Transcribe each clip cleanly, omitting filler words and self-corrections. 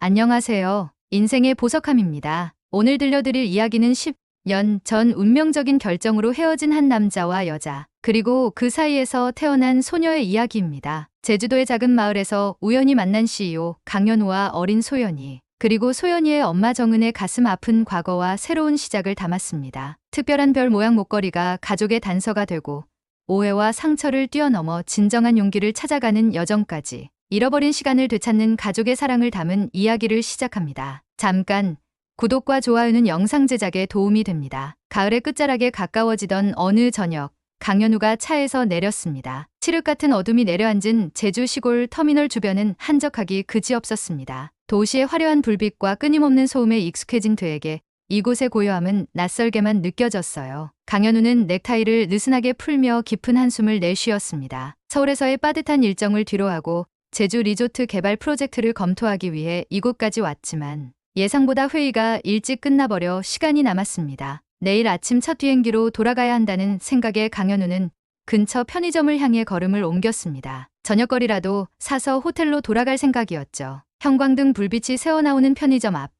안녕하세요. 인생의 보석함입니다. 오늘 들려드릴 이야기는 10년 전 운명적인 결정으로 헤어진 한 남자와 여자, 그리고 그 사이에서 태어난 소녀의 이야기입니다. 제주도의 작은 마을에서 우연히 만난 CEO 강현우와 어린 소연이, 그리고 소연이의 엄마 정은의 가슴 아픈 과거와 새로운 시작을 담았습니다. 특별한 별 모양 목걸이가 가족의 단서가 되고, 오해와 상처를 뛰어넘어 진정한 용기를 찾아가는 여정까지, 잃어버린 시간을 되찾는 가족의 사랑을 담은 이야기를 시작합니다. 잠깐, 구독과 좋아요는 영상 제작에 도움이 됩니다. 가을의 끝자락에 가까워지던 어느 저녁, 강현우가 차에서 내렸습니다. 칠흑 같은 어둠이 내려앉은 제주 시골 터미널 주변은 한적하기 그지없었습니다. 도시의 화려한 불빛과 끊임없는 소음에 익숙해진 그에게 이곳의 고요함은 낯설게만 느껴졌어요. 강현우는 넥타이를 느슨하게 풀며 깊은 한숨을 내쉬었습니다. 서울에서의 빠듯한 일정을 뒤로하고 제주 리조트 개발 프로젝트를 검토하기 위해 이곳까지 왔지만 예상보다 회의가 일찍 끝나버려 시간이 남았습니다. 내일 아침 첫 비행기로 돌아가야 한다는 생각에 강현우는 근처 편의점을 향해 걸음을 옮겼습니다. 저녁거리라도 사서 호텔로 돌아갈 생각이었죠. 형광등 불빛이 새어나오는 편의점 앞.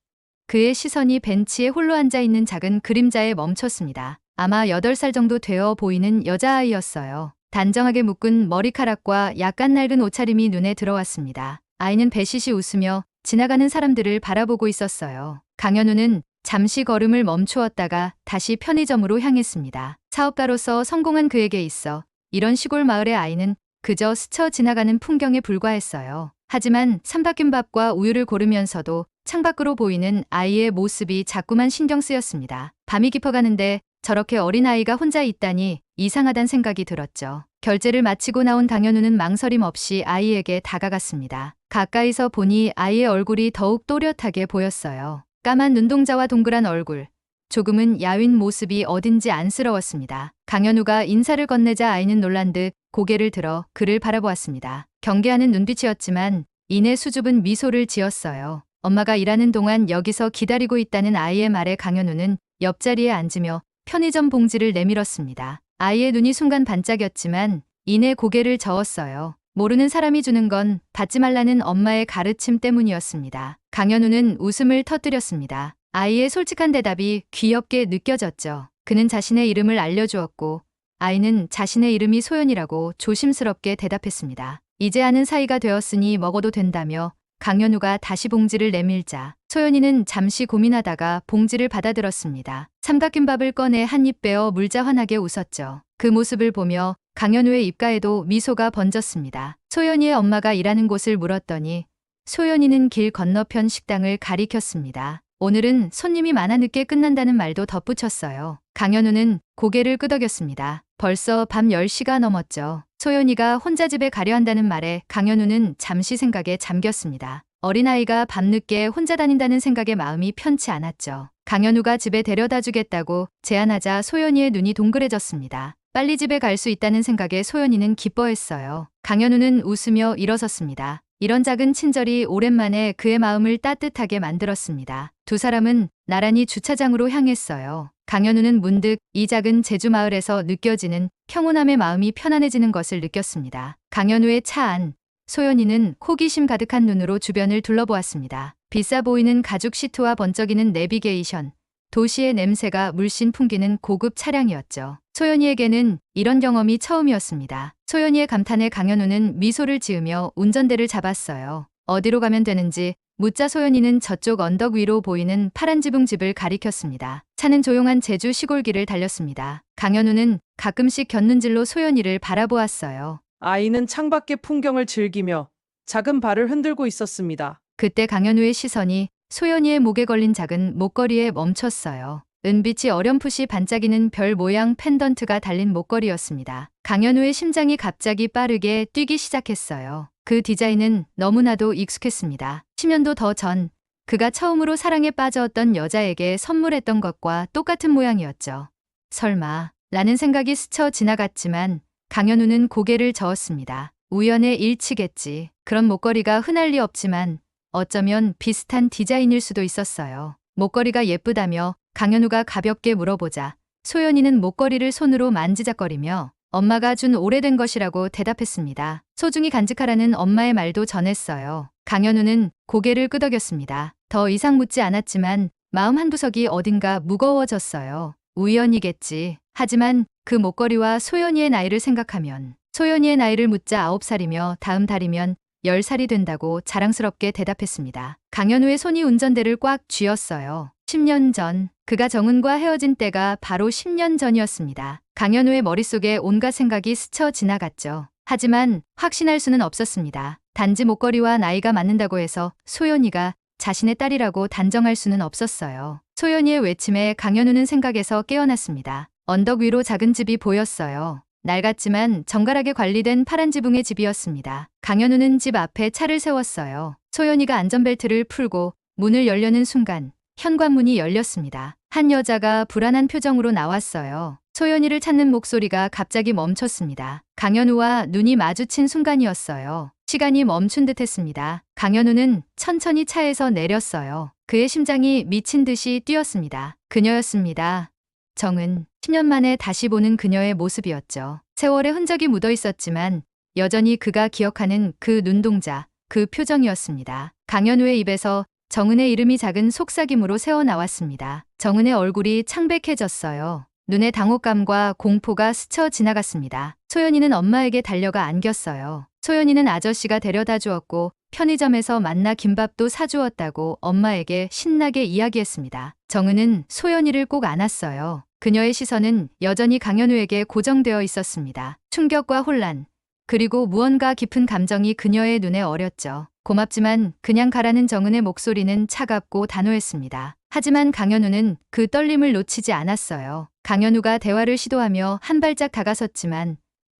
그의 시선이 벤치에 홀로 앉아있는 작은 그림자에 멈췄습니다. 아마 8살 정도 되어 보이는 여자아이였어요. 단정하게 묶은 머리카락과 약간 낡은 옷차림이 눈에 들어왔습니다. 아이는 배시시 웃으며 지나가는 사람들을 바라보고 있었어요. 강현우는 잠시 걸음을 멈추었다가 다시 편의점으로 향했습니다. 사업가로서 성공한 그에게 있어 이런 시골 마을의 아이는 그저 스쳐 지나가는 풍경에 불과했어요. 하지만 삼박김밥과 우유를 고르면서도 창밖으로 보이는 아이의 모습이 자꾸만 신경 쓰였습니다. 밤이 깊어가는데 저렇게 어린아이가 혼자 있다니 이상하단 생각이 들었죠. 결제를 마치고 나온 강현우는 망설임 없이 아이에게 다가갔습니다. 가까이서 보니 아이의 얼굴이 더욱 또렷하게 보였어요. 까만 눈동자와 동그란 얼굴, 조금은 야윈 모습이 어딘지 안쓰러웠습니다. 강현우가 인사를 건네자 아이는 놀란 듯 고개를 들어 그를 바라보았습니다. 경계하는 눈빛이었지만 이내 수줍은 미소를 지었어요. 엄마가 일하는 동안 여기서 기다리고 있다는 아이의 말에 강현우는 옆자리에 앉으며 편의점 봉지를 내밀었습니다. 아이의 눈이 순간 반짝였지만 이내 고개를 저었어요. 모르는 사람이 주는 건 받지 말라는 엄마의 가르침 때문이었습니다. 강현우는 웃음을 터뜨렸습니다. 아이의 솔직한 대답이 귀엽게 느껴졌죠. 그는 자신의 이름을 알려주었고 아이는 자신의 이름이 소연이라고 조심스럽게 대답했습니다. 이제 아는 사이가 되었으니 먹어도 된다며 강현우가 다시 봉지를 내밀자 소연이는 잠시 고민하다가 봉지를 받아들었습니다. 삼각김밥을 꺼내 한 입 빼어 물자 환하게 웃었죠. 그 모습을 보며 강현우의 입가에도 미소가 번졌습니다. 소연이의 엄마가 일하는 곳을 물었더니 소연이는 길 건너편 식당을 가리켰습니다. 오늘은 손님이 많아 늦게 끝난다는 말도 덧붙였어요. 강현우는 고개를 끄덕였습니다. 벌써 밤 10시가 넘었죠. 소연이가 혼자 집에 가려 한다는 말에 강현우는 잠시 생각에 잠겼습니다. 어린아이가 밤늦게 혼자 다닌다는 생각에 마음이 편치 않았죠. 강현우가 집에 데려다 주겠다고 제안하자 소연이의 눈이 동그래졌습니다. 빨리 집에 갈 수 있다는 생각에 소연이는 기뻐했어요. 강현우는 웃으며 일어섰습니다. 이런 작은 친절이 오랜만에 그의 마음을 따뜻하게 만들었습니다. 두 사람은 나란히 주차장으로 향했어요. 강현우는 문득 이 작은 제주 마을에서 느껴지는 평온함의 마음이 편안해지는 것을 느꼈습니다. 강현우의 차 안, 소연이는 호기심 가득한 눈으로 주변을 둘러보았습니다. 비싸 보이는 가죽 시트와 번쩍이는 내비게이션, 도시의 냄새가 물씬 풍기는 고급 차량이었죠. 소연이에게는 이런 경험이 처음이었습니다. 소연이의 감탄에 강현우는 미소를 지으며 운전대를 잡았어요. 어디로 가면 되는지 묻자 소연이는 저쪽 언덕 위로 보이는 파란 지붕 집을 가리켰습니다. 차는 조용한 제주 시골길을 달렸습니다. 강현우는 가끔씩 곁눈질로 소연이를 바라보았어요. 아이는 창밖의 풍경을 즐기며 작은 발을 흔들고 있었습니다. 그때 강현우의 시선이 소연이의 목에 걸린 작은 목걸이에 멈췄어요. 은빛이 어렴풋이 반짝이는 별 모양 펜던트가 달린 목걸이였습니다. 강현우의 심장이 갑자기 빠르게 뛰기 시작했어요. 그 디자인은 너무나도 익숙했습니다. 10년도 더 전 그가 처음으로 사랑에 빠졌던 여자에게 선물했던 것과 똑같은 모양이었죠. 설마 라는 생각이 스쳐 지나갔지만 강현우는 고개를 저었습니다. 우연의 일치겠지. 그런 목걸이가 흔할 리 없지만 어쩌면 비슷한 디자인일 수도 있었어요. 목걸이가 예쁘다며 강현우가 가볍게 물어보자 소연이는 목걸이를 손으로 만지작거리며 엄마가 준 오래된 것이라고 대답했습니다. 소중히 간직하라는 엄마의 말도 전했어요. 강현우는 고개를 끄덕였습니다. 더 이상 묻지 않았지만 마음 한구석이 어딘가 무거워졌어요. 우연이겠지. 하지만 그 목걸이와 소연이의 나이를 생각하면 소연이의 나이를 묻자 9살이며 다음 달이면 10살이 된다고 자랑스럽게 대답했습니다. 강현우의 손이 운전대를 꽉 쥐었어요. 10년 전, 그가 정은과 헤어진 때가 바로 10년 전이었습니다. 강현우의 머릿속에 온갖 생각이 스쳐 지나갔죠. 하지만 확신할 수는 없었습니다. 단지 목걸이와 나이가 맞는다고 해서 소연이가 자신의 딸이라고 단정할 수는 없었어요. 소연이의 외침에 강현우는 생각에서 깨어났습니다. 언덕 위로 작은 집이 보였어요. 낡았지만 정갈하게 관리된 파란 지붕의 집이었습니다. 강현우는 집 앞에 차를 세웠어요. 소연이가 안전벨트를 풀고 문을 열려는 순간 현관문이 열렸습니다. 한 여자가 불안한 표정으로 나왔어요. 소연이를 찾는 목소리가 갑자기 멈췄습니다. 강현우와 눈이 마주친 순간이었어요. 시간이 멈춘 듯 했습니다. 강현우는 천천히 차에서 내렸어요. 그의 심장이 미친 듯이 뛰었습니다. 그녀였습니다. 정은. 10년 만에 다시 보는 그녀의 모습이었죠. 세월의 흔적이 묻어 있었지만 여전히 그가 기억하는 그 눈동자, 그 표정이었습니다. 강현우의 입에서 정은의 이름이 작은 속삭임으로 새어나왔습니다. 정은의 얼굴이 창백해졌어요. 눈에 당혹감과 공포가 스쳐 지나갔습니다. 소연이는 엄마에게 달려가 안겼어요. 소연이는 아저씨가 데려다 주었고 편의점에서 만나 김밥도 사주었다고 엄마에게 신나게 이야기했습니다. 정은은 소연이를 꼭 안았어요. 그녀의 시선은 여전히 강현우에게 고정되어 있었습니다. 충격과 혼란, 그리고 무언가 깊은 감정이 그녀의 눈에 어렸죠. 고맙지만 그냥 가라는 정은의 목소리는 차갑고 단호했습니다. 하지만 강현우는 그 떨림을 놓치지 않았어요. 강현우가 대화를 시도하며 한 발짝 다가섰지만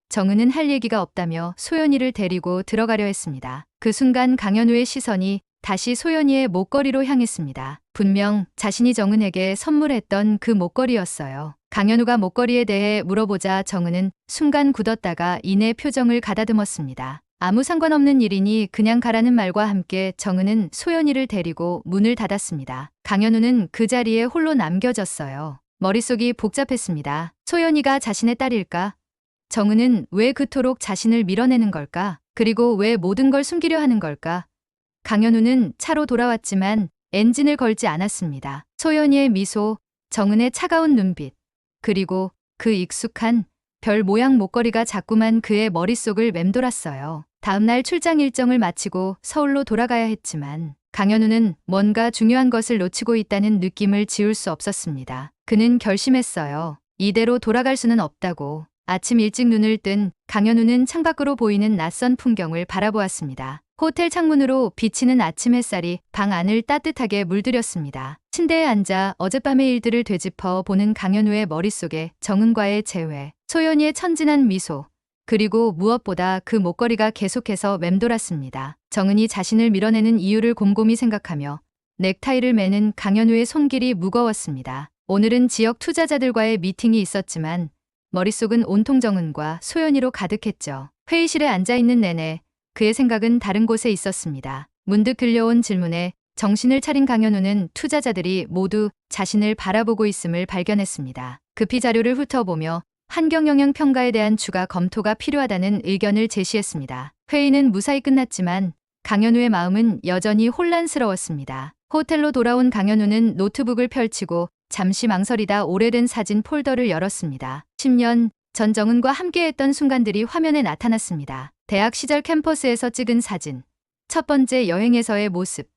정은은 할 얘기가 없다며 소연이를 데리고 들어가려 했습니다. 그 순간 강현우의 시선이 다시 소연이의 목걸이로 향했습니다. 분명 자신이 정은에게 선물했던 그 목걸이였어요. 강현우가 목걸이에 대해 물어보자 정은은 순간 굳었다가 이내 표정을 가다듬었습니다. 아무 상관없는 일이니 그냥 가라는 말과 함께 정은은 소연이를 데리고 문을 닫았습니다. 강현우는 그 자리에 홀로 남겨졌어요. 머릿속이 복잡했습니다. 소연이가 자신의 딸일까? 정은은 왜 그토록 자신을 밀어내는 걸까? 그리고 왜 모든 걸 숨기려 하는 걸까? 강현우는 차로 돌아왔지만 엔진을 걸지 않았습니다. 소연이의 미소, 정은의 차가운 눈빛, 그리고 그 익숙한 별 모양 목걸이가 자꾸만 그의 머릿속을 맴돌았어요. 다음날 출장 일정을 마치고 서울로 돌아가야 했지만 강현우는 뭔가 중요한 것을 놓치고 있다는 느낌을 지울 수 없었습니다. 그는 결심했어요. 이대로 돌아갈 수는 없다고. 아침 일찍 눈을 뜬 강현우는 창밖으로 보이는 낯선 풍경을 바라보았습니다. 호텔 창문으로 비치는 아침 햇살이 방 안을 따뜻하게 물들였습니다. 침대에 앉아 어젯밤의 일들을 되짚어 보는 강현우의 머릿속에 정은과의 재회, 소연이의 천진한 미소, 그리고 무엇보다 그 목걸이가 계속해서 맴돌았습니다. 정은이 자신을 밀어내는 이유를 곰곰이 생각하며 넥타이를 매는 강현우의 손길이 무거웠습니다. 오늘은 지역 투자자들과의 미팅이 있었지만 머릿속은 온통 정은과 소연이로 가득했죠. 회의실에 앉아있는 내내 그의 생각은 다른 곳에 있었습니다. 문득 들려온 질문에 정신을 차린 강현우는 투자자들이 모두 자신을 바라보고 있음을 발견했습니다. 급히 자료를 훑어보며 환경영향 평가에 대한 추가 검토가 필요하다는 의견을 제시했습니다. 회의는 무사히 끝났지만 강현우의 마음은 여전히 혼란스러웠습니다. 호텔로 돌아온 강현우는 노트북을 펼치고 잠시 망설이다 오래된 사진 폴더를 열었습니다. 10년 전 정은과 함께했던 순간들이 화면에 나타났습니다. 대학 시절 캠퍼스에서 찍은 사진, 첫 번째 여행에서의 모습,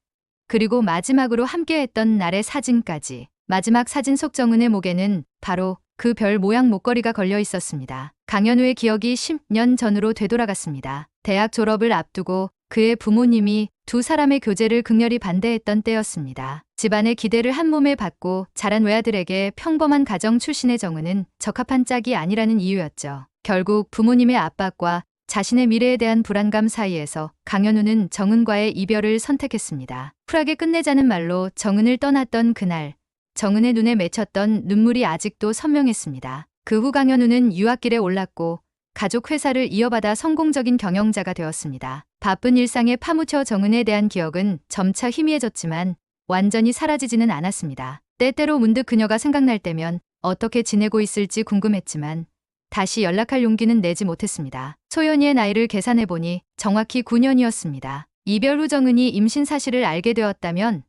그리고 마지막으로 함께했던 날의 사진까지. 마지막 사진 속 정은의 목에는 바로 그 별 모양 목걸이가 걸려 있었습니다. 강현우의 기억이 10년 전으로 되돌아갔습니다. 대학 졸업을 앞두고 그의 부모님이 두 사람의 교제를 극렬히 반대했던 때였습니다. 집안의 기대를 한몸에 받고 자란 외아들에게 평범한 가정 출신의 정은은 적합한 짝이 아니라는 이유였죠. 결국 부모님의 압박과 자신의 미래에 대한 불안감 사이에서 강현우는 정은과의 이별을 선택했습니다. 쿨하게 끝내자는 말로 정은을 떠났던 그날, 정은의 눈에 맺혔던 눈물이 아직도 선명했습니다. 그 후 강현우는 유학길에 올랐고 가족 회사를 이어받아 성공적인 경영자가 되었습니다. 바쁜 일상에 파묻혀 정은에 대한 기억은 점차 희미해졌지만 완전히 사라지지는 않았습니다. 때때로 문득 그녀가 생각날 때면 어떻게 지내고 있을지 궁금했지만 다시 연락할 용기는 내지 못했습니다. 소연이의 나이를 계산해보니 정확히 9년이었습니다. 이별 후 정은이 임신 사실을 알게 되었다면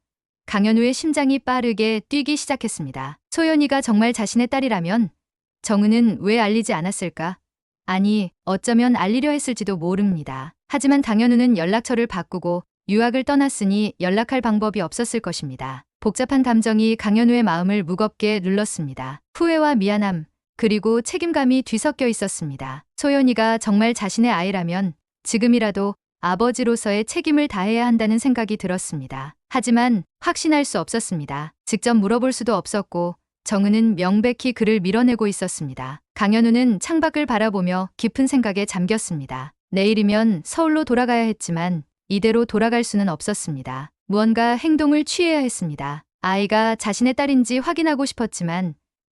강현우의 심장이 빠르게 뛰기 시작했습니다. 소연이가 정말 자신의 딸이라면 정은은 왜 알리지 않았을까? 아니, 어쩌면 알리려 했을지도 모릅니다. 하지만 강현우는 연락처를 바꾸고 유학을 떠났으니 연락할 방법이 없었을 것입니다. 복잡한 감정이 강현우의 마음을 무겁게 눌렀습니다. 후회와 미안함, 그리고 책임감이 뒤섞여 있었습니다. 소연이가 정말 자신의 아이라면 지금이라도 아버지로서의 책임을 다해야 한다는 생각이 들었습니다. 하지만 확신할 수 없었습니다. 직접 물어볼 수도 없었고 정은은 명백히 그를 밀어내고 있었습니다. 강현우는 창밖을 바라보며 깊은 생각에 잠겼습니다. 내일이면 서울로 돌아가야 했지만 이대로 돌아갈 수는 없었습니다. 무언가 행동을 취해야 했습니다. 아이가 자신의 딸인지 확인하고 싶었지만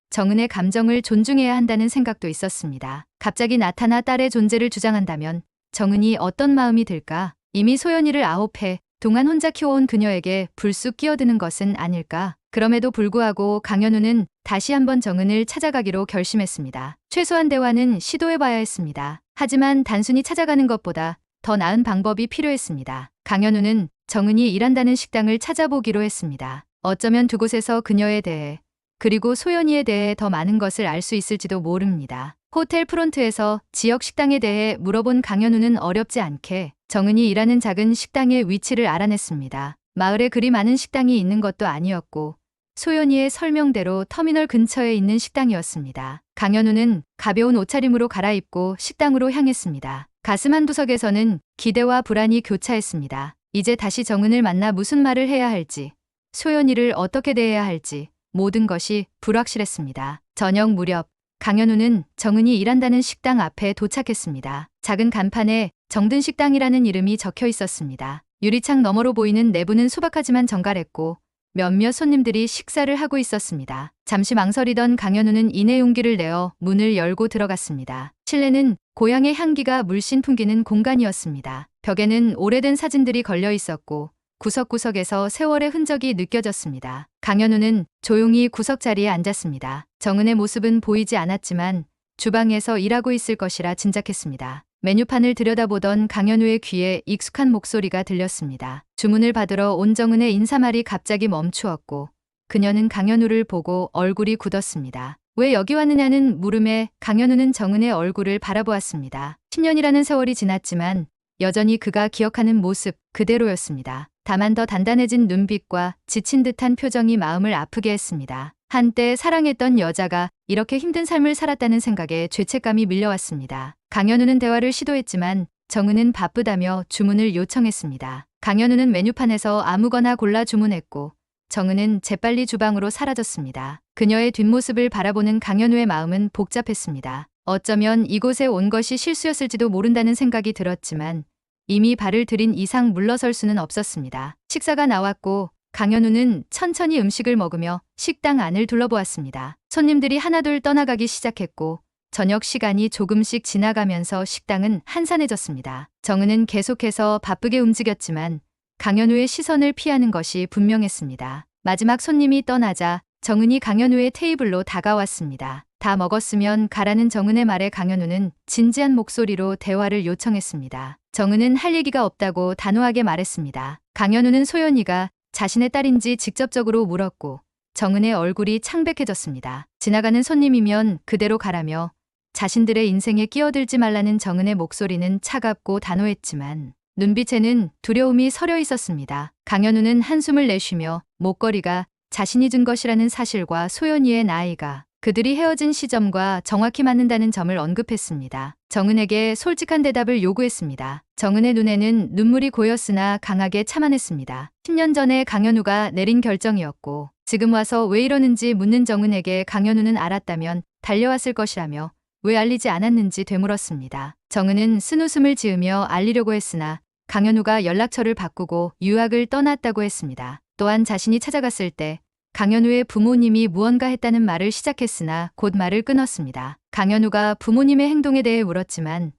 정은의 감정을 존중해야 한다는 생각도 있었습니다. 갑자기 나타나 딸의 존재를 주장한다면 정은이 어떤 마음이 들까? 이미 소연이를 9해 동안 혼자 키워온 그녀에게 불쑥 끼어드는 것은 아닐까? 그럼에도 불구하고 강현우는 다시 한번 정은을 찾아가기로 결심했습니다. 최소한 대화는 시도해봐야 했습니다. 하지만 단순히 찾아가는 것보다 더 나은 방법이 필요했습니다. 강현우는 정은이 일한다는 식당을 찾아보기로 했습니다. 어쩌면 두 곳에서 그녀에 대해 그리고 소연이에 대해 더 많은 것을 알 수 있을지도 모릅니다. 호텔 프론트에서 지역 식당에 대해 물어본 강현우는 어렵지 않게 정은이 일하는 작은 식당의 위치를 알아냈습니다. 마을에 그리 많은 식당이 있는 것도 아니었고 소연이의 설명대로 터미널 근처에 있는 식당이었습니다. 강현우는 가벼운 옷차림으로 갈아입고 식당으로 향했습니다. 가슴 한구석에서는 기대와 불안이 교차했습니다. 이제 다시 정은을 만나 무슨 말을 해야 할지, 소연이를 어떻게 대해야 할지 모든 것이 불확실했습니다. 저녁 무렵 강현우는 정은이 일한다는 식당 앞에 도착했습니다. 작은 간판에 정든 식당이라는 이름이 적혀 있었습니다. 유리창 너머로 보이는 내부는 소박하지만 정갈했고 몇몇 손님들이 식사를 하고 있었습니다. 잠시 망설이던 강현우는 인내 용기를 내어 문을 열고 들어갔습니다. 실내는 고향의 향기가 물씬 풍기는 공간이었습니다. 벽에는 오래된 사진들이 걸려 있었고 구석구석에서 세월의 흔적이 느껴졌습니다. 강현우는 조용히 구석 자리에 앉았습니다. 정은의 모습은 보이지 않았지만 주방에서 일하고 있을 것이라 짐작했습니다. 메뉴판을 들여다보던 강현우의 귀에 익숙한 목소리가 들렸습니다. 주문을 받으러 온 정은의 인사말이 갑자기 멈추었고 그녀는 강현우를 보고 얼굴이 굳었습니다. 왜 여기 왔느냐는 물음에 강현우는 정은의 얼굴을 바라보았습니다. 10년이라는 세월이 지났지만 여전히 그가 기억하는 모습 그대로였습니다. 다만 더 단단해진 눈빛과 지친 듯한 표정이 마음을 아프게 했습니다. 한때 사랑했던 여자가 이렇게 힘든 삶을 살았다는 생각에 죄책감이 밀려왔습니다. 강현우는 대화를 시도했지만 정은은 바쁘다며 주문을 요청했습니다. 강현우는 메뉴판에서 아무거나 골라 주문했고 정은은 재빨리 주방으로 사라졌습니다. 그녀의 뒷모습을 바라보는 강현우의 마음은 복잡했습니다. 어쩌면 이곳에 온 것이 실수였을지도 모른다는 생각이 들었지만 이미 발을 들인 이상 물러설 수는 없었습니다. 식사가 나왔고 강현우는 천천히 음식을 먹으며 식당 안을 둘러보았습니다. 손님들이 하나둘 떠나가기 시작했고 저녁 시간이 조금씩 지나가면서 식당은 한산해졌습니다. 정은은 계속해서 바쁘게 움직였지만 강현우의 시선을 피하는 것이 분명했습니다. 마지막 손님이 떠나자 정은이 강현우의 테이블로 다가왔습니다. 다 먹었으면 가라는 정은의 말에 강현우는 진지한 목소리로 대화를 요청했습니다. 정은은 할 얘기가 없다고 단호하게 말했습니다. 강현우는 소연이가 자신의 딸인지 직접적으로 물었고 정은의 얼굴이 창백해졌습니다. 지나가는 손님이면 그대로 가라며 자신들의 인생에 끼어들지 말라는 정은의 목소리는 차갑고 단호했지만 눈빛에는 두려움이 서려 있었습니다. 강현우는 한숨을 내쉬며 목걸이가 자신이 준 것이라는 사실과 소연이의 나이가 그들이 헤어진 시점과 정확히 맞는다는 점을 언급했습니다. 정은에게 솔직한 대답을 요구했습니다. 정은의 눈에는 눈물이 고였으나 강하게 참아냈습니다. 10년 전에 강현우가 내린 결정이었고 지금 와서 왜 이러는지 묻는 정은에게 강현우는 알았다면 달려왔을 것이라며 왜 알리지 않았는지 되물었습니다. 정은은 쓴웃음을 지으며 알리려고 했으나 강현우가 연락처를 바꾸고 유학을 떠났다고 했습니다. 또한 자신이 찾아갔을 때 강현우의 부모님이 무언가 했다는 말을 시작했으나 곧 말을 끊었습니다. 강현우가 부모님의 행동에 대해 물었지만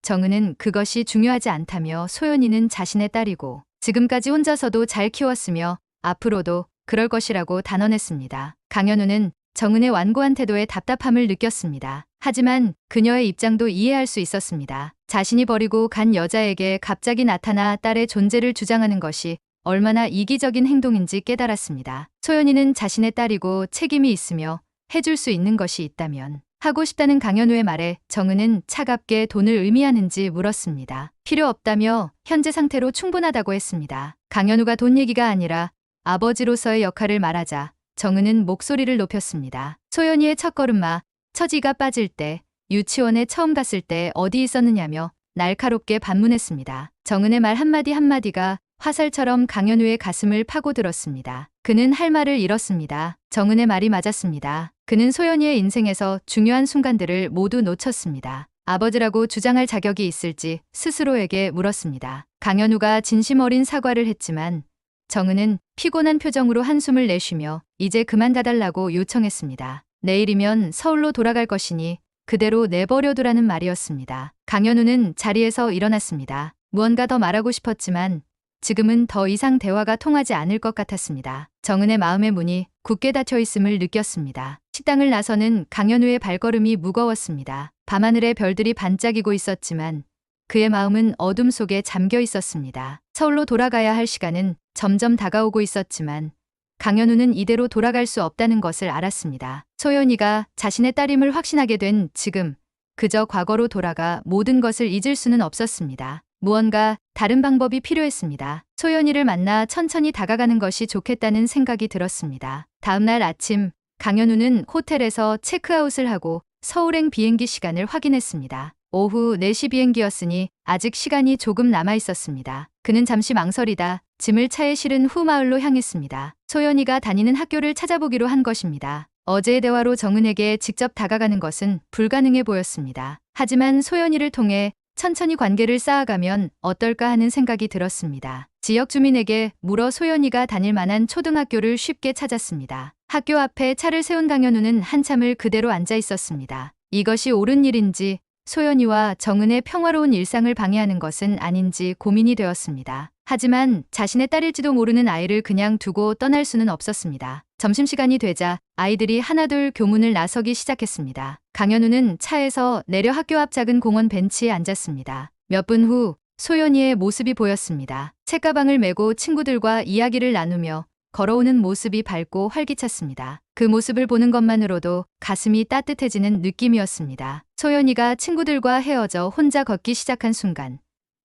정은은 그것이 중요하지 않다며 소연이는 자신의 딸이고 지금까지 혼자서도 잘 키웠으며 앞으로도 그럴 것이라고 단언했습니다. 강현우는 정은의 완고한 태도에 답답함을 느꼈습니다. 하지만 그녀의 입장도 이해할 수 있었습니다. 자신이 버리고 간 여자에게 갑자기 나타나 딸의 존재를 주장하는 것이 얼마나 이기적인 행동인지 깨달았습니다. 소연이는 자신의 딸이고 책임이 있으며 해줄 수 있는 것이 있다면 하고 싶다는 강현우의 말에 정은은 차갑게 돈을 의미하는지 물었습니다. 필요 없다며 현재 상태로 충분하다고 했습니다. 강현우가 돈 얘기가 아니라 아버지로서의 역할을 말하자 정은은 목소리를 높였습니다. 소연이의 첫걸음마, 처지가 빠질 때, 유치원에 처음 갔을 때 어디 있었느냐며 날카롭게 반문했습니다. 정은의 말 한마디 한마디가 화살처럼 강현우의 가슴을 파고들었습니다. 그는 할 말을 잃었습니다. 정은의 말이 맞았습니다. 그는 소연이의 인생에서 중요한 순간들을 모두 놓쳤습니다. 아버지라고 주장할 자격이 있을지 스스로에게 물었습니다. 강현우가 진심 어린 사과를 했지만 정은은 피곤한 표정으로 한숨을 내쉬며 이제 그만 가달라고 요청했습니다. 내일이면 서울로 돌아갈 것이니 그대로 내버려두라는 말이었습니다. 강현우는 자리에서 일어났습니다. 무언가 더 말하고 싶었지만 지금은 더 이상 대화가 통하지 않을 것 같았습니다. 정은의 마음의 문이 굳게 닫혀 있음을 느꼈습니다. 식당을 나서는 강현우의 발걸음이 무거웠습니다. 밤하늘에 별들이 반짝이고 있었지만 그의 마음은 어둠 속에 잠겨 있었습니다. 서울로 돌아가야 할 시간은 점점 다가오고 있었지만 강현우는 이대로 돌아갈 수 없다는 것을 알았습니다. 소연이가 자신의 딸임을 확신하게 된 지금 그저 과거로 돌아가 모든 것을 잊을 수는 없었습니다. 무언가 다른 방법이 필요했습니다. 소연이를 만나 천천히 다가가는 것이 좋겠다는 생각이 들었습니다. 다음 날 아침 강현우는 호텔에서 체크아웃을 하고 서울행 비행기 시간을 확인했습니다. 오후 4시 비행기였으니 아직 시간이 조금 남아 있었습니다. 그는 잠시 망설이다 짐을 차에 실은 후 마을로 향했습니다. 소연이가 다니는 학교를 찾아보기로 한 것입니다. 어제의 대화로 정은에게 직접 다가가는 것은 불가능해 보였습니다. 하지만 소연이를 통해 천천히 관계를 쌓아가면 어떨까 하는 생각이 들었습니다. 지역 주민에게 물어 소연이가 다닐 만한 초등학교를 쉽게 찾았습니다. 학교 앞에 차를 세운 강현우는 한참을 그대로 앉아 있었습니다. 이것이 옳은 일인지 소연이와 정은의 평화로운 일상을 방해하는 것은 아닌지 고민이 되었습니다. 하지만 자신의 딸일지도 모르는 아이를 그냥 두고 떠날 수는 없었습니다. 점심시간이 되자 아이들이 하나둘 교문을 나서기 시작했습니다. 강현우는 차에서 내려 학교 앞 작은 공원 벤치에 앉았습니다. 몇 분 후 소연이의 모습이 보였습니다. 책가방을 메고 친구들과 이야기를 나누며 걸어오는 모습이 밝고 활기찼습니다. 그 모습을 보는 것만으로도 가슴이 따뜻해지는 느낌이었습니다. 소연이가 친구들과 헤어져 혼자 걷기 시작한 순간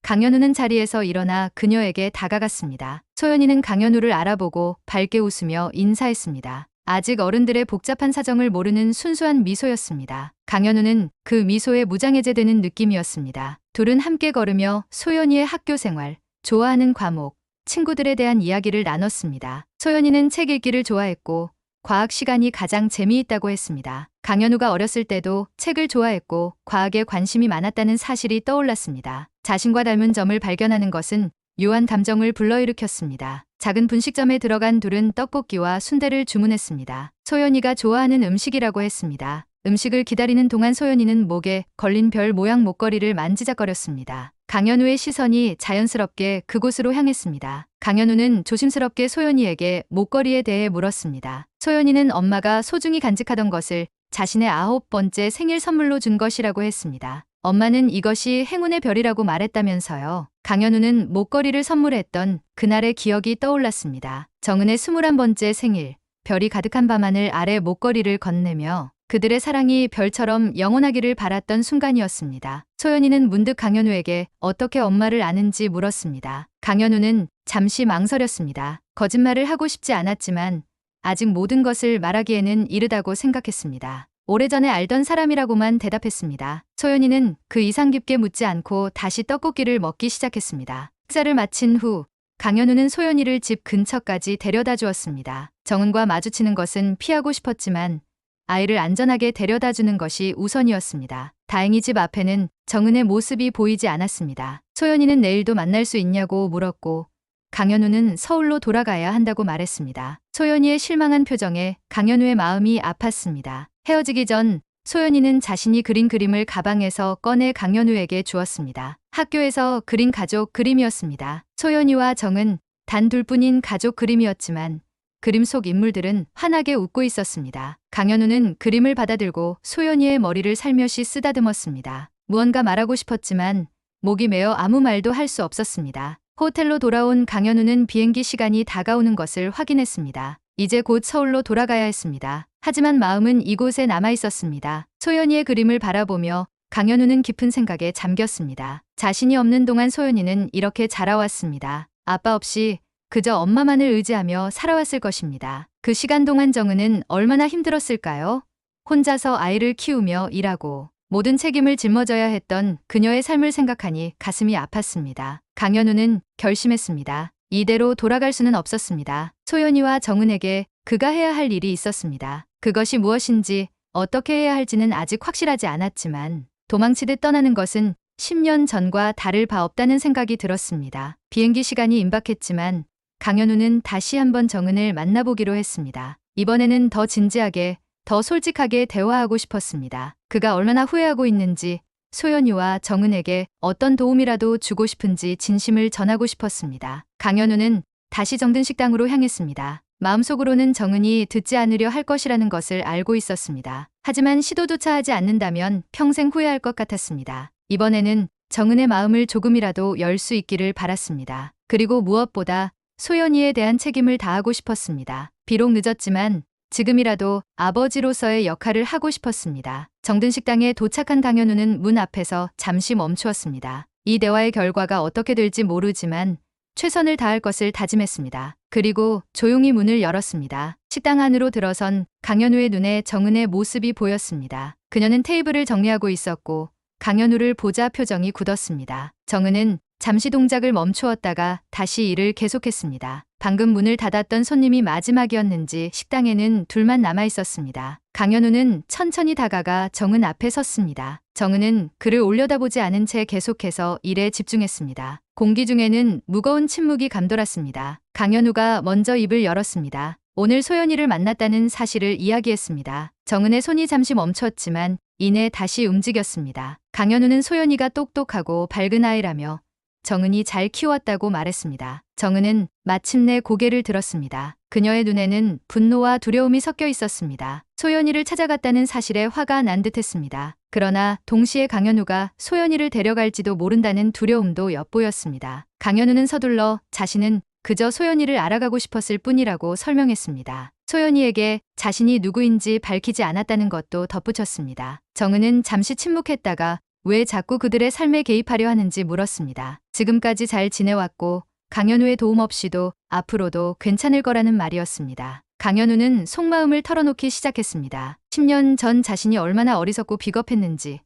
강현우는 자리에서 일어나 그녀에게 다가갔습니다. 소연이는 강현우를 알아보고 밝게 웃으며 인사했습니다. 아직 어른들의 복잡한 사정을 모르는 순수한 미소였습니다. 강현우는 그 미소에 무장해제되는 느낌이었습니다. 둘은 함께 걸으며 소연이의 학교 생활, 좋아하는 과목, 친구들에 대한 이야기를 나눴습니다. 소연이는 책 읽기를 좋아했고 과학 시간이 가장 재미있다고 했습니다. 강현우가 어렸을 때도 책을 좋아했고 과학에 관심이 많았다는 사실이 떠올랐습니다. 자신과 닮은 점을 발견하는 것은 묘한 감정을 불러일으켰습니다. 작은 분식점에 들어간 둘은 떡볶이와 순대를 주문했습니다. 소연이가 좋아하는 음식이라고 했습니다. 음식을 기다리는 동안 소연이는 목에 걸린 별 모양 목걸이를 만지작거렸습니다. 강현우의 시선이 자연스럽게 그곳으로 향했습니다. 강현우는 조심스럽게 소연이에게 목걸이에 대해 물었습니다. 소연이는 엄마가 소중히 간직하던 것을 자신의 9번째 생일 선물로 준 것이라고 했습니다. 엄마는 이것이 행운의 별이라고 말했다면서요. 강현우는 목걸이를 선물했던 그날의 기억이 떠올랐습니다. 정은의 21번째 생일, 별이 가득한 밤하늘 아래 목걸이를 건네며 그들의 사랑이 별처럼 영원하기를 바랐던 순간이었습니다. 소연이는 문득 강현우에게 어떻게 엄마를 아는지 물었습니다. 강현우는 잠시 망설였습니다. 거짓말을 하고 싶지 않았지만 아직 모든 것을 말하기에는 이르다고 생각했습니다. 오래전에 알던 사람이라고만 대답했습니다. 소연이는 그 이상 깊게 묻지 않고 다시 떡볶이를 먹기 시작했습니다. 식사를 마친 후 강현우는 소연이를 집 근처까지 데려다 주었습니다. 정은과 마주치는 것은 피하고 싶었지만 아이를 안전하게 데려다 주는 것이 우선이었습니다. 다행히 집 앞에는 정은의 모습이 보이지 않았습니다. 소연이는 내일도 만날 수 있냐고 물었고 강현우는 서울로 돌아가야 한다고 말했습니다. 소연이의 실망한 표정에 강현우의 마음이 아팠습니다. 헤어지기 전 소연이는 자신이 그린 그림을 가방에서 꺼내 강현우에게 주었습니다. 학교에서 그린 가족 그림이었습니다. 소연이와 정은 단 둘뿐인 가족 그림이었지만 그림 속 인물들은 환하게 웃고 있었습니다. 강현우는 그림을 받아들고 소연이의 머리를 살며시 쓰다듬었습니다. 무언가 말하고 싶었지만 목이 메어 아무 말도 할 수 없었습니다. 호텔로 돌아온 강현우는 비행기 시간이 다가오는 것을 확인했습니다. 이제 곧 서울로 돌아가야 했습니다. 하지만 마음은 이곳에 남아 있었습니다. 소연이의 그림을 바라보며 강현우는 깊은 생각에 잠겼습니다. 자신이 없는 동안 소연이는 이렇게 자라왔습니다. 아빠 없이 그저 엄마만을 의지하며 살아왔을 것입니다. 그 시간 동안 정은은 얼마나 힘들었을까요? 혼자서 아이를 키우며 일하고 모든 책임을 짊어져야 했던 그녀의 삶을 생각하니 가슴이 아팠습니다. 강현우는 결심했습니다. 이대로 돌아갈 수는 없었습니다. 소연이와 정은에게 그가 해야 할 일이 있었습니다. 그것이 무엇인지 어떻게 해야 할지는 아직 확실하지 않았지만 도망치듯 떠나는 것은 10년 전과 다를 바 없다는 생각이 들었습니다. 비행기 시간이 임박했지만 강현우는 다시 한번 정은을 만나보기로 했습니다. 이번에는 더 진지하게, 더 솔직하게 대화하고 싶었습니다. 그가 얼마나 후회하고 있는지, 소연이와 정은에게 어떤 도움이라도 주고 싶은지 진심을 전하고 싶었습니다. 강현우는 다시 정든 식당으로 향했습니다. 마음속으로는 정은이 듣지 않으려 할 것이라는 것을 알고 있었습니다. 하지만 시도조차 하지 않는다면 평생 후회할 것 같았습니다. 이번에는 정은의 마음을 조금이라도 열 수 있기를 바랐습니다. 그리고 무엇보다 소연이에 대한 책임을 다하고 싶었습니다. 비록 늦었지만 지금이라도 아버지로서의 역할을 하고 싶었습니다. 정든 식당에 도착한 강현우는 문 앞에서 잠시 멈추었습니다. 이 대화의 결과가 어떻게 될지 모르지만 최선을 다할 것을 다짐했습니다. 그리고 조용히 문을 열었습니다. 식당 안으로 들어선 강현우의 눈에 정은의 모습이 보였습니다. 그녀는 테이블을 정리하고 있었고 강현우를 보자 표정이 굳었습니다. 정은은 잠시 동작을 멈추었다가 다시 일을 계속했습니다. 방금 문을 닫았던 손님이 마지막이었는지 식당에는 둘만 남아 있었습니다. 강현우는 천천히 다가가 정은 앞에 섰습니다. 정은은 그를 올려다보지 않은 채 계속해서 일에 집중했습니다. 공기 중에는 무거운 침묵이 감돌았습니다. 강현우가 먼저 입을 열었습니다. 오늘 소연이를 만났다는 사실을 이야기했습니다. 정은의 손이 잠시 멈췄지만 이내 다시 움직였습니다. 강현우는 소연이가 똑똑하고 밝은 아이라며 정은이 잘 키웠다고 말했습니다. 정은은 마침내 고개를 들었습니다. 그녀의 눈에는 분노와 두려움이 섞여 있었습니다. 소연이를 찾아갔다는 사실에 화가 난 듯했습니다. 그러나 동시에 강현우가 소연이를 데려갈지도 모른다는 두려움도 엿보였습니다. 강현우는 서둘러 자신은 그저 소연이를 알아가고 싶었을 뿐이라고 설명했습니다. 소연이에게 자신이 누구인지 밝히지 않았다는 것도 덧붙였습니다. 정은은 잠시 침묵했다가 왜 자꾸 그들의 삶에 개입하려 하는지 물었습니다. 지금까지 잘 지내왔고 강현우의 도움 없이도 앞으로도 괜찮을 거라는 말이었습니다. 강현우는 속마음을 털어놓기 시작했습니다. 10년 전 자신이 얼마나 어리석고 비겁했는지,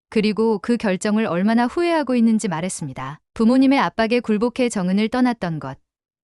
그리고 그 결정을 얼마나 후회하고 있는지 말했습니다. 부모님의 압박에 굴복해 정은을 떠났던 것,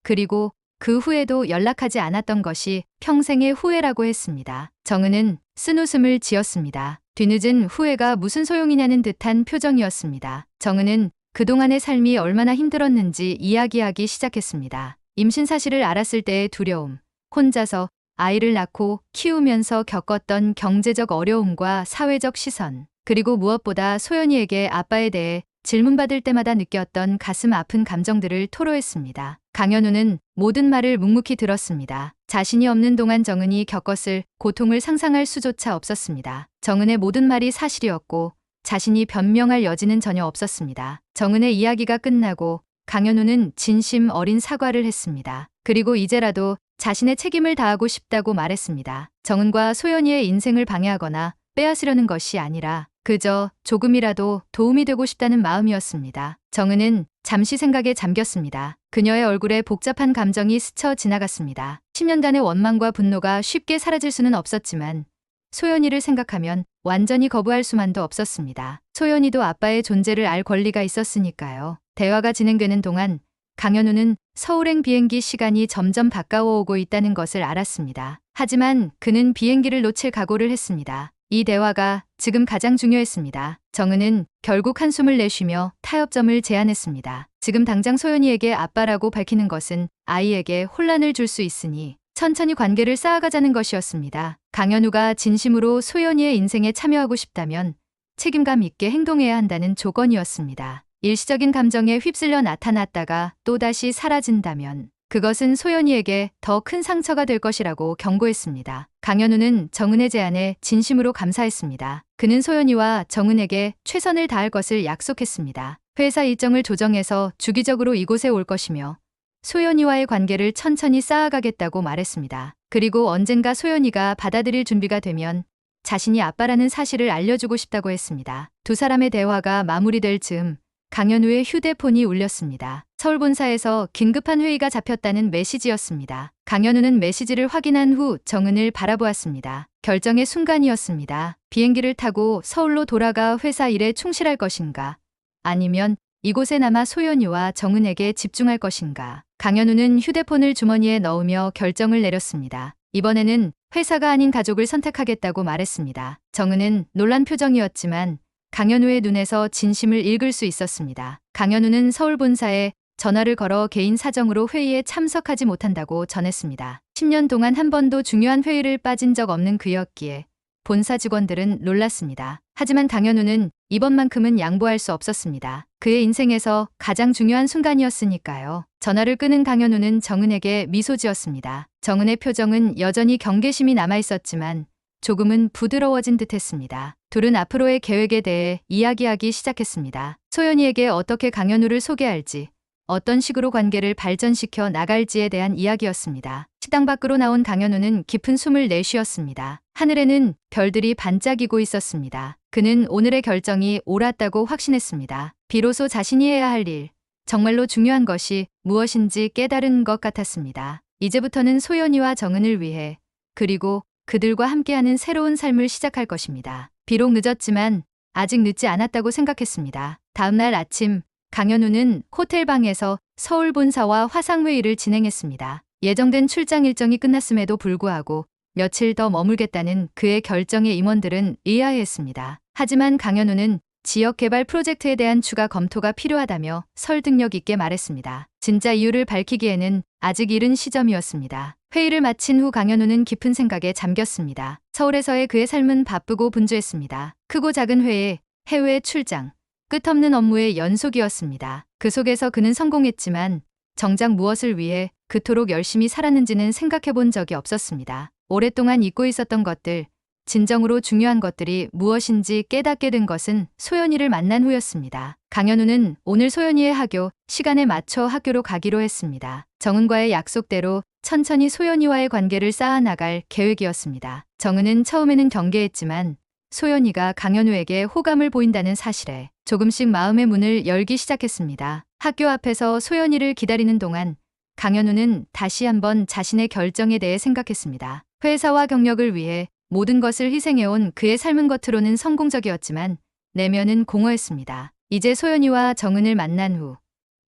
그리고 그 후에도 연락하지 않았던 것이 평생의 후회라고 했습니다. 정은은 쓴웃음을 지었습니다. 뒤늦은 후회가 무슨 소용이냐는 듯한 표정이었습니다. 정은은 그동안의 삶이 얼마나 힘들었는지 이야기하기 시작했습니다. 임신 사실을 알았을 때의 두려움, 혼자서 아이를 낳고 키우면서 겪었던 경제적 어려움과 사회적 시선, 그리고 무엇보다 소연이에게 아빠에 대해 질문받을 때마다 느꼈던 가슴 아픈 감정들을 토로했습니다. 강현우는 모든 말을 묵묵히 들었습니다. 자신이 없는 동안 정은이 겪었을 고통을 상상할 수조차 없었습니다. 정은의 모든 말이 사실이었고 자신이 변명할 여지는 전혀 없었습니다. 정은의 이야기가 끝나고 강현우는 진심 어린 사과를 했습니다. 그리고 이제라도 자신의 책임을 다하고 싶다고 말했습니다. 정은과 소연이의 인생을 방해하거나 빼앗으려는 것이 아니라 그저 조금이라도 도움이 되고 싶다는 마음이었습니다. 정은은 잠시 생각에 잠겼습니다. 그녀의 얼굴에 복잡한 감정이 스쳐 지나갔습니다. 10년간의 원망과 분노가 쉽게 사라질 수는 없었지만 소연이를 생각하면 완전히 거부할 수만도 없었습니다. 소연이도 아빠의 존재를 알 권리가 있었으니까요. 대화가 진행되는 동안 강현우는 서울행 비행기 시간이 점점 가까워오고 있다는 것을 알았습니다. 하지만 그는 비행기를 놓칠 각오를 했습니다. 이 대화가 지금 가장 중요했습니다. 정은은 결국 한숨을 내쉬며 타협점을 제안했습니다. 지금 당장 소연이에게 아빠라고 밝히는 것은 아이에게 혼란을 줄 수 있으니 천천히 관계를 쌓아가자는 것이었습니다. 강현우가 진심으로 소연이의 인생에 참여하고 싶다면 책임감 있게 행동해야 한다는 조건이었습니다. 일시적인 감정에 휩쓸려 나타났다가 또다시 사라진다면 그것은 소연이에게 더 큰 상처가 될 것이라고 경고했습니다. 강현우는 정은의 제안에 진심으로 감사했습니다. 그는 소연이와 정은에게 최선을 다할 것을 약속했습니다. 회사 일정을 조정해서 주기적으로 이곳에 올 것이며 소연이와의 관계를 천천히 쌓아가겠다고 말했습니다. 그리고 언젠가 소연이가 받아들일 준비가 되면 자신이 아빠라는 사실을 알려주고 싶다고 했습니다. 두 사람의 대화가 마무리될 즈음 강현우의 휴대폰이 울렸습니다. 서울 본사에서 긴급한 회의가 잡혔다는 메시지였습니다. 강현우는 메시지를 확인한 후 정은을 바라보았습니다. 결정의 순간이었습니다. 비행기를 타고 서울로 돌아가 회사 일에 충실할 것인가? 아니면 이곳에 남아 소연이와 정은에게 집중할 것인가? 강현우는 휴대폰을 주머니에 넣으며 결정을 내렸습니다. 이번에는 회사가 아닌 가족을 선택하겠다고 말했습니다. 정은은 놀란 표정이었지만 강현우의 눈에서 진심을 읽을 수 있었습니다. 강현우는 서울 본사에 전화를 걸어 개인 사정으로 회의에 참석하지 못한다고 전했습니다. 10년 동안 한 번도 중요한 회의를 빠진 적 없는 그였기에 본사 직원들은 놀랐습니다. 하지만 강현우는 이번만큼은 양보할 수 없었습니다. 그의 인생에서 가장 중요한 순간이었으니까요. 전화를 끊은 강현우는 정은에게 미소 지었습니다. 정은의 표정은 여전히 경계심이 남아있었지만 조금은 부드러워진 듯했습니다. 둘은 앞으로의 계획에 대해 이야기하기 시작했습니다. 소연이에게 어떻게 강현우를 소개할지, 어떤 식으로 관계를 발전시켜 나갈지에 대한 이야기였습니다. 식당 밖으로 나온 강현우는 깊은 숨을 내쉬었습니다. 하늘에는 별들이 반짝이고 있었습니다. 그는 오늘의 결정이 옳았다고 확신했습니다. 비로소 자신이 해야 할 일, 정말로 중요한 것이 무엇인지 깨달은 것 같았습니다. 이제부터는 소연이와 정은을 위해, 그리고 그들과 함께하는 새로운 삶을 시작할 것입니다. 비록 늦었지만 아직 늦지 않았다고 생각했습니다. 다음 날 아침, 강현우는 호텔 방에서 서울 본사와 화상회의를 진행했습니다. 예정된 출장 일정이 끝났음에도 불구하고 며칠 더 머물겠다는 그의 결정에 임원들은 의아해했습니다. 하지만 강현우는 지역 개발 프로젝트에 대한 추가 검토가 필요하다며 설득력 있게 말했습니다. 진짜 이유를 밝히기에는 아직 이른 시점이었습니다. 회의를 마친 후 강현우는 깊은 생각에 잠겼습니다. 서울에서의 그의 삶은 바쁘고 분주했습니다. 크고 작은 회의, 해외 출장, 끝없는 업무의 연속이었습니다. 그 속에서 그는 성공했지만 정작 무엇을 위해 그토록 열심히 살았는지는 생각해 본 적이 없었습니다. 오랫동안 잊고 있었던 것들, 진정으로 중요한 것들이 무엇인지 깨닫게 된 것은 소연이를 만난 후였습니다. 강현우는 오늘 소연이의 학교, 시간에 맞춰 학교로 가기로 했습니다. 정은과의 약속대로 천천히 소연이와의 관계를 쌓아나갈 계획이었습니다. 정은은 처음에는 경계했지만 소연이가 강현우에게 호감을 보인다는 사실에 조금씩 마음의 문을 열기 시작했습니다. 학교 앞에서 소연이를 기다리는 동안 강현우는 다시 한번 자신의 결정에 대해 생각했습니다. 회사와 경력을 위해 모든 것을 희생해온 그의 삶은 겉으로는 성공적이었지만 내면은 공허했습니다. 이제 소연이와 정은을 만난 후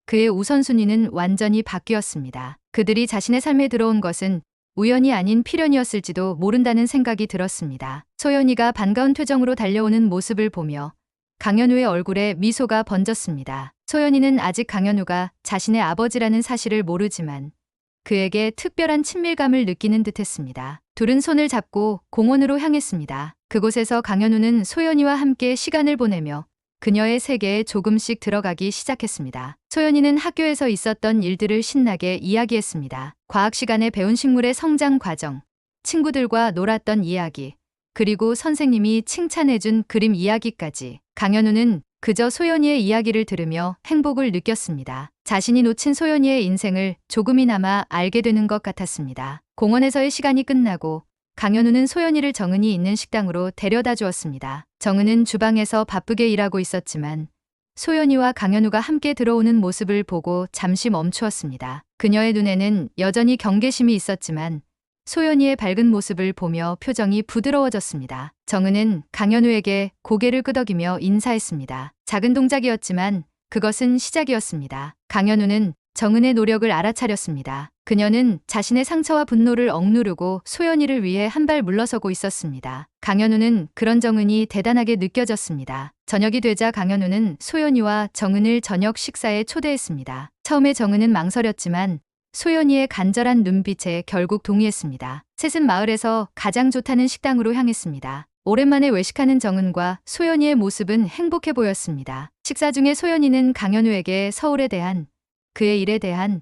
그의 우선순위는 완전히 바뀌었습니다. 그들이 자신의 삶에 들어온 것은 우연이 아닌 필연이었을지도 모른다는 생각이 들었습니다. 소연이가 반가운 표정으로 달려오는 모습을 보며 강현우의 얼굴에 미소가 번졌습니다. 소연이는 아직 강현우가 자신의 아버지라는 사실을 모르지만 그에게 특별한 친밀감을 느끼는 듯했습니다. 둘은 손을 잡고 공원으로 향했습니다. 그곳에서 강현우는 소연이와 함께 시간을 보내며 그녀의 세계에 조금씩 들어가기 시작했습니다. 소연이는 학교에서 있었던 일들을 신나게 이야기했습니다. 과학 시간에 배운 식물의 성장 과정, 친구들과 놀았던 이야기, 그리고 선생님이 칭찬해준 그림 이야기까지. 강현우는 그저 소연이의 이야기를 들으며 행복을 느꼈습니다. 자신이 놓친 소연이의 인생을 조금이나마 알게 되는 것 같았습니다. 공원에서의 시간이 끝나고 강현우는 소연이를 정은이 있는 식당으로 데려다 주었습니다. 정은은 주방에서 바쁘게 일하고 있었지만 소연이와 강현우가 함께 들어오는 모습을 보고 잠시 멈추었습니다. 그녀의 눈에는 여전히 경계심이 있었지만 소연이의 밝은 모습을 보며 표정이 부드러워졌습니다. 정은은 강현우에게 고개를 끄덕이며 인사했습니다. 작은 동작이었지만 그것은 시작이었습니다. 강현우는 정은의 노력을 알아차렸습니다. 그녀는 자신의 상처와 분노를 억누르고 소연이를 위해 한 발 물러서고 있었습니다. 강현우는 그런 정은이 대단하게 느껴졌습니다. 저녁이 되자 강현우는 소연이와 정은을 저녁 식사에 초대했습니다. 처음에 정은은 망설였지만 소연이의 간절한 눈빛에 결국 동의했습니다. 셋은 마을에서 가장 좋다는 식당으로 향했습니다. 오랜만에 외식하는 정은과 소연이의 모습은 행복해 보였습니다. 식사 중에 소연이는 강현우에게 서울에 대한, 그의 일에 대한,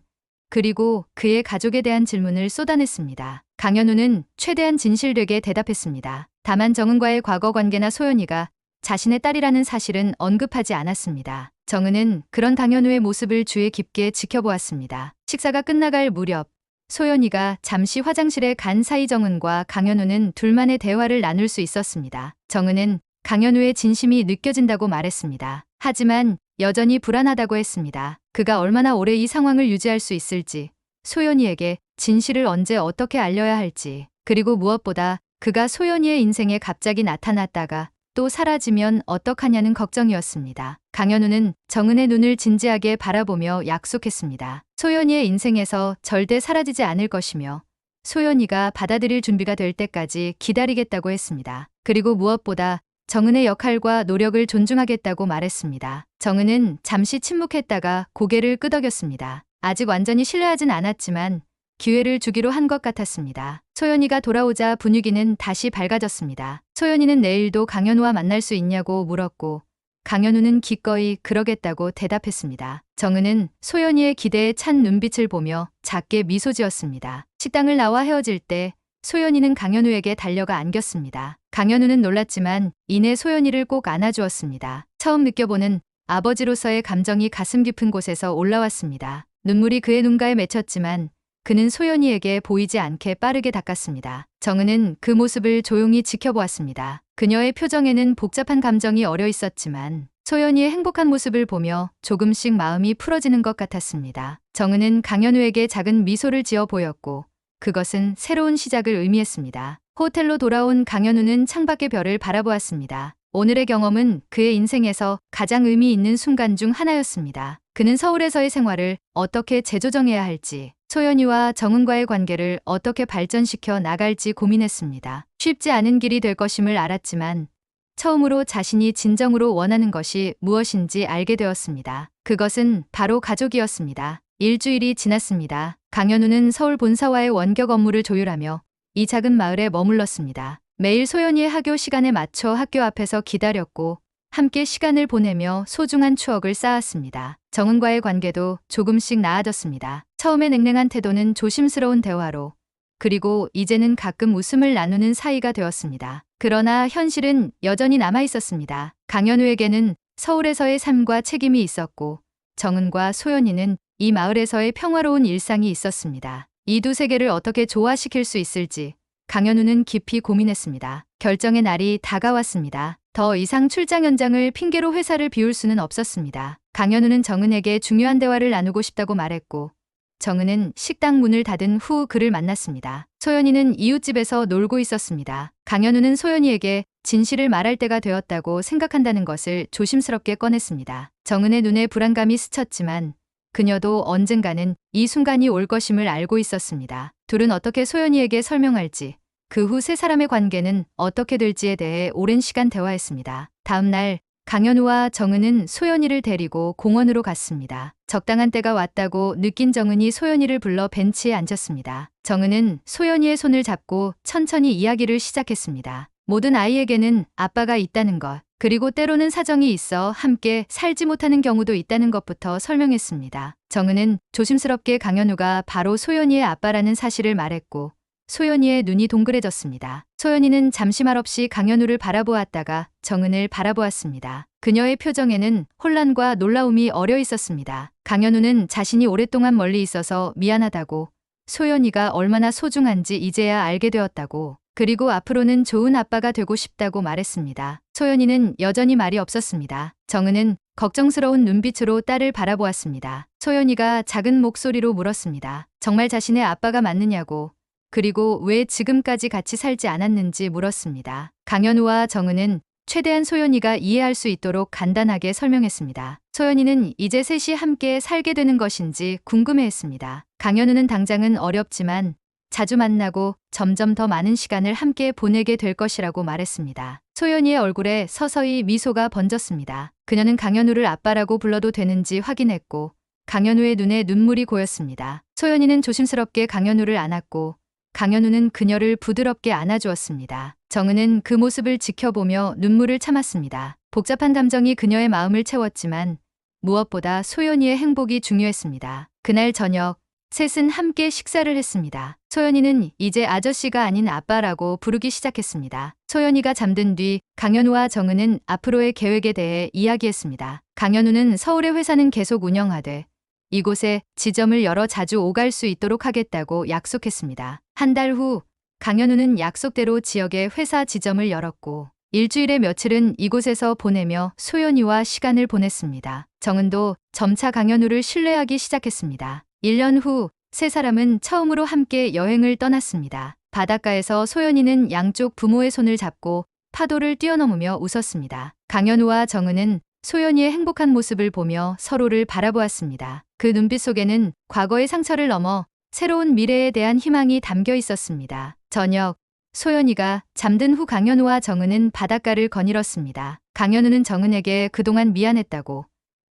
그리고 그의 가족에 대한 질문을 쏟아냈습니다. 강현우는 최대한 진실되게 대답했습니다. 다만 정은과의 과거 관계나 소연이가 자신의 딸이라는 사실은 언급하지 않았습니다. 정은은 그런 강현우의 모습을 주의 깊게 지켜보았습니다. 식사가 끝나갈 무렵 소연이가 잠시 화장실에 간 사이 정은과 강현우는 둘만의 대화를 나눌 수 있었습니다. 정은은 강현우의 진심이 느껴진다고 말했습니다. 하지만 여전히 불안하다고 했습니다. 그가 얼마나 오래 이 상황을 유지할 수 있을지, 소연이에게 진실을 언제 어떻게 알려야 할지, 그리고 무엇보다 그가 소연이의 인생에 갑자기 나타났다가 또 사라지면 어떡하냐는 걱정이었습니다. 강현우는 정은의 눈을 진지하게 바라보며 약속했습니다. 소연이의 인생에서 절대 사라지지 않을 것이며 소연이가 받아들일 준비가 될 때까지 기다리겠다고 했습니다. 그리고 무엇보다 정은의 역할과 노력을 존중하겠다고 말했습니다. 정은은 잠시 침묵했다가 고개를 끄덕였습니다. 아직 완전히 신뢰하진 않았지만 기회를 주기로 한 것 같았습니다. 소연이가 돌아오자 분위기는 다시 밝아졌습니다. 소연이는 내일도 강현우와 만날 수 있냐고 물었고 강현우는 기꺼이 그러겠다고 대답했습니다. 정은은 소연이의 기대에 찬 눈빛을 보며 작게 미소 지었습니다. 식당을 나와 헤어질 때 소연이는 강현우에게 달려가 안겼습니다. 강현우는 놀랐지만 이내 소연이를 꼭 안아주었습니다. 처음 느껴보는 아버지로서의 감정이 가슴 깊은 곳에서 올라왔습니다. 눈물이 그의 눈가에 맺혔지만 그는 소연이에게 보이지 않게 빠르게 닦았습니다. 정은은 그 모습을 조용히 지켜보았습니다. 그녀의 표정에는 복잡한 감정이 어려 있었지만 소연이의 행복한 모습을 보며 조금씩 마음이 풀어지는 것 같았습니다. 정은은 강현우에게 작은 미소를 지어 보였고 그것은 새로운 시작을 의미했습니다. 호텔로 돌아온 강현우는 창밖의 별을 바라보았습니다. 오늘의 경험은 그의 인생에서 가장 의미 있는 순간 중 하나였습니다. 그는 서울에서의 생활을 어떻게 재조정해야 할지, 소연이와 정은과의 관계를 어떻게 발전시켜 나갈지 고민했습니다. 쉽지 않은 길이 될 것임을 알았지만 처음으로 자신이 진정으로 원하는 것이 무엇인지 알게 되었습니다. 그것은 바로 가족이었습니다. 일주일이 지났습니다. 강현우는 서울 본사와의 원격 업무를 조율하며 이 작은 마을에 머물렀습니다. 매일 소연이의 학교 시간에 맞춰 학교 앞에서 기다렸고 함께 시간을 보내며 소중한 추억을 쌓았습니다. 정은과의 관계도 조금씩 나아졌습니다. 처음에 냉랭한 태도는 조심스러운 대화로, 그리고 이제는 가끔 웃음을 나누는 사이가 되었습니다. 그러나 현실은 여전히 남아 있었습니다. 강현우에게는 서울에서의 삶과 책임이 있었고 정은과 소연이는 이 마을에서의 평화로운 일상이 있었습니다. 이 두 세계를 어떻게 조화시킬 수 있을지 강현우는 깊이 고민했습니다. 결정의 날이 다가왔습니다. 더 이상 출장 현장을 핑계로 회사를 비울 수는 없었습니다. 강현우는 정은에게 중요한 대화를 나누고 싶다고 말했고 정은은 식당 문을 닫은 후 그를 만났습니다. 소연이는 이웃집에서 놀고 있었습니다. 강현우는 소연이에게 진실을 말할 때가 되었다고 생각한다는 것을 조심스럽게 꺼냈습니다. 정은의 눈에 불안감이 스쳤지만 그녀도 언젠가는 이 순간이 올 것임을 알고 있었습니다. 둘은 어떻게 소연이에게 설명할지, 그 후 세 사람의 관계는 어떻게 될지에 대해 오랜 시간 대화했습니다. 다음 날 강현우와 정은은 소연이를 데리고 공원으로 갔습니다. 적당한 때가 왔다고 느낀 정은이 소연이를 불러 벤치에 앉았습니다. 정은은 소연이의 손을 잡고 천천히 이야기를 시작했습니다. 모든 아이에게는 아빠가 있다는 것, 그리고 때로는 사정이 있어 함께 살지 못하는 경우도 있다는 것부터 설명했습니다. 정은은 조심스럽게 강현우가 바로 소연이의 아빠라는 사실을 말했고 소연이의 눈이 동그래졌습니다. 소연이는 잠시 말없이 강현우를 바라보았다가 정은을 바라보았습니다. 그녀의 표정에는 혼란과 놀라움이 어려 있었습니다. 강현우는 자신이 오랫동안 멀리 있어서 미안하다고, 소연이가 얼마나 소중한지 이제야 알게 되었다고, 그리고 앞으로는 좋은 아빠가 되고 싶다고 말했습니다. 소연이는 여전히 말이 없었습니다. 정은은 걱정스러운 눈빛으로 딸을 바라보았습니다. 소연이가 작은 목소리로 물었습니다. 정말 자신의 아빠가 맞느냐고, 그리고 왜 지금까지 같이 살지 않았는지 물었습니다. 강현우와 정은은 최대한 소연이가 이해할 수 있도록 간단하게 설명했습니다. 소연이는 이제 셋이 함께 살게 되는 것인지 궁금해했습니다. 강현우는 당장은 어렵지만 자주 만나고 점점 더 많은 시간을 함께 보내게 될 것이라고 말했습니다. 소연이의 얼굴에 서서히 미소가 번졌습니다. 그녀는 강현우를 아빠라고 불러도 되는지 확인했고 강현우의 눈에 눈물이 고였습니다. 소연이는 조심스럽게 강현우를 안았고 강현우는 그녀를 부드럽게 안아주었습니다. 정은은 그 모습을 지켜보며 눈물을 참았습니다. 복잡한 감정이 그녀의 마음을 채웠지만 무엇보다 소연이의 행복이 중요했습니다. 그날 저녁 셋은 함께 식사를 했습니다. 소연이는 이제 아저씨가 아닌 아빠라고 부르기 시작했습니다. 소연이가 잠든 뒤 강현우와 정은은 앞으로의 계획에 대해 이야기했습니다. 강현우는 서울의 회사는 계속 운영하되 이곳에 지점을 열어 자주 오갈 수 있도록 하겠다고 약속했습니다. 한 달 후 강현우는 약속대로 지역에 회사 지점을 열었고 일주일에 며칠은 이곳에서 보내며 소연이와 시간을 보냈습니다. 정은도 점차 강현우를 신뢰하기 시작했습니다. 1년 후 세 사람은 처음으로 함께 여행을 떠났습니다. 바닷가에서 소연이는 양쪽 부모의 손을 잡고 파도를 뛰어넘으며 웃었습니다. 강현우와 정은은 소연이의 행복한 모습을 보며 서로를 바라보았습니다. 그 눈빛 속에는 과거의 상처를 넘어 새로운 미래에 대한 희망이 담겨 있었습니다. 저녁, 소연이가 잠든 후 강현우와 정은은 바닷가를 거닐었습니다. 강현우는 정은에게 그동안 미안했다고,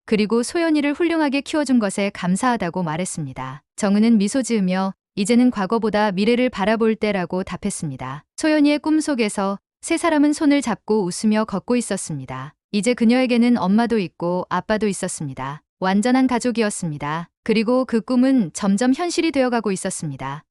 그리고 소연이를 훌륭하게 키워준 것에 감사하다고 말했습니다. 정은은 미소 지으며 이제는 과거보다 미래를 바라볼 때라고 답했습니다. 소연이의 꿈속에서 세 사람은 손을 잡고 웃으며 걷고 있었습니다. 이제 그녀에게는 엄마도 있고 아빠도 있었습니다. 완전한 가족이었습니다. 그리고 그 꿈은 점점 현실이 되어가고 있었습니다.